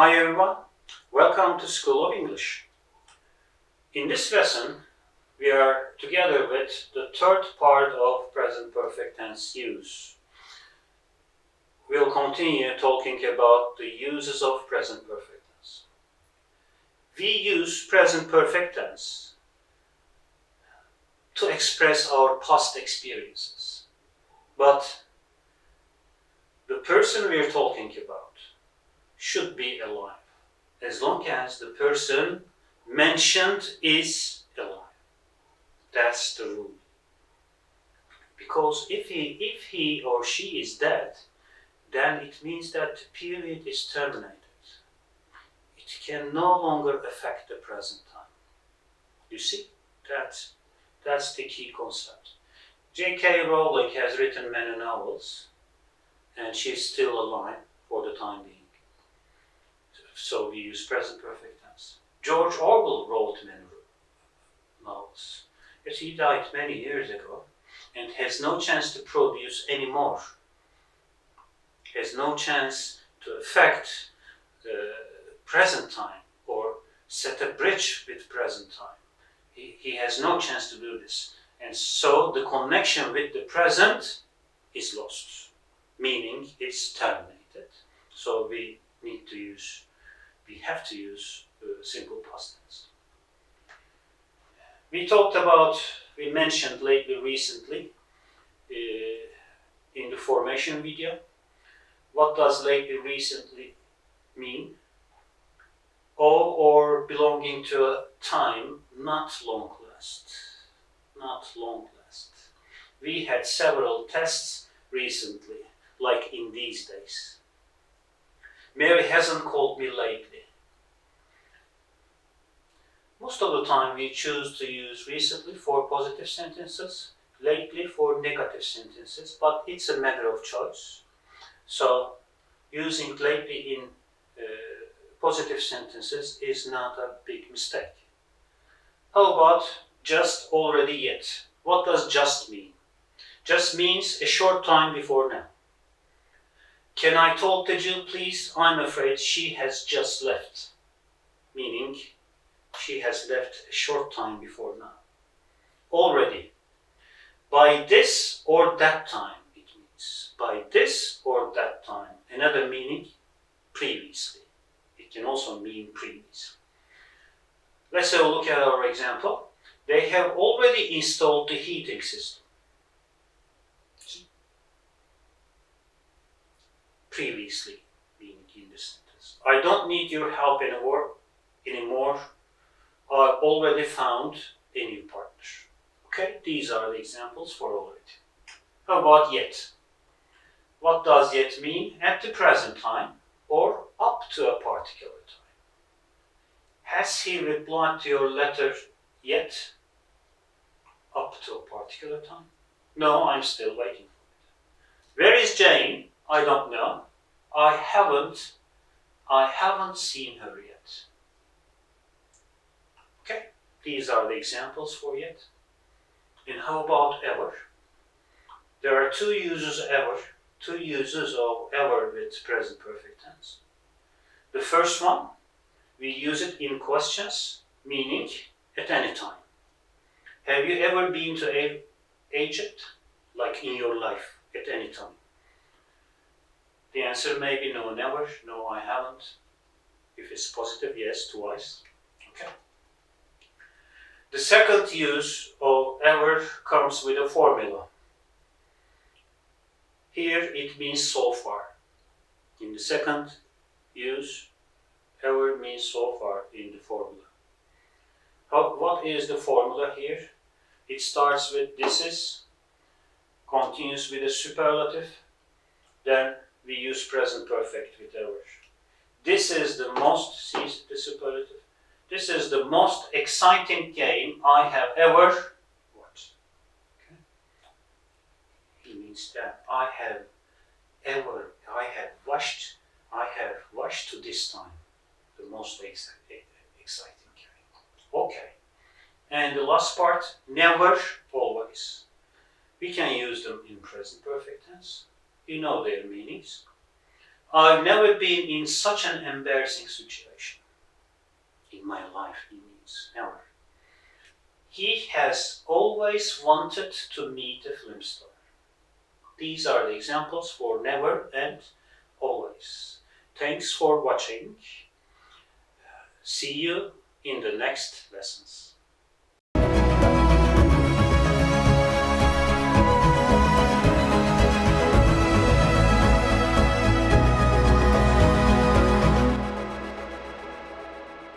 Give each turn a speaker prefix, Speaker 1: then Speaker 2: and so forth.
Speaker 1: Hi everyone, welcome to School of English. In this lesson, we are together with the third part of present perfect tense use. We'll continue talking about the uses of present perfect tense. We use present perfect tense to express our past experiences, but the person we're talking about should be alive, as long as the person mentioned is alive. That's the rule. Because if he or she is dead, then it means that the period is terminated. It can no longer affect the present time. You see, that's the key concept. J.K. Rowling has written many novels, and she's still alive for the time being. So we use present perfect tense. George Orwell wrote many novels, but he died many years ago and has no chance to produce any more. Has no chance to affect the present time or set a bridge with present time. He has no chance to do this. And so the connection with the present is lost, meaning it's terminated. So we have to use simple past tense. We mentioned recently in the formation video. What does lately, recently mean? Or belonging to a time not long last. Not long last. We had several tests recently, like in these days. Mary hasn't called me lately. Most of the time we choose to use recently for positive sentences, lately for negative sentences, but it's a matter of choice. So using lately in positive sentences is not a big mistake. How about just, already, yet? What does just mean? Just means a short time before now. Can I talk to Jill, please? I'm afraid she has just left. Meaning she has left a short time before now. Already. By this or that time, it means. By this or that time. Another meaning, previously. It can also mean previous. Let's have a look at our example. They have already installed the heating system. Previously, meaning in this sentence. I don't need your help anymore. I already found a new partner. Okay, these are the examples for already. How about yet? What does yet mean? At the present time or up to a particular time. Has he replied to your letter yet? Up to a particular time? No, I'm still waiting for it. Where is Jane? I don't know. I haven't seen her yet. Okay, these are the examples for yet. And how about ever? There are two uses of ever with present perfect tense. The first one, we use it in questions, meaning at any time. Have you ever been to Egypt? Like in your life, at any time. The answer may be no, never. No, I haven't. If it's positive, yes, twice. Okay. The second use of ever comes with a formula. Here it means so far. In the second use, ever means so far in the formula. What is the formula here? It starts with this is, continues with a superlative, then we use present perfect with ever. This is the most, see the superlative? This is the most exciting game I have ever watched. Okay. It means that I have watched to this time the most exciting game. Okay. And the last part, never, always. We can use them in present perfect tense. You know their meanings. I've never been in such an embarrassing situation in my life, he means, never. He has always wanted to meet a film star. These are the examples for never and always. Thanks for watching. See you in the next lessons.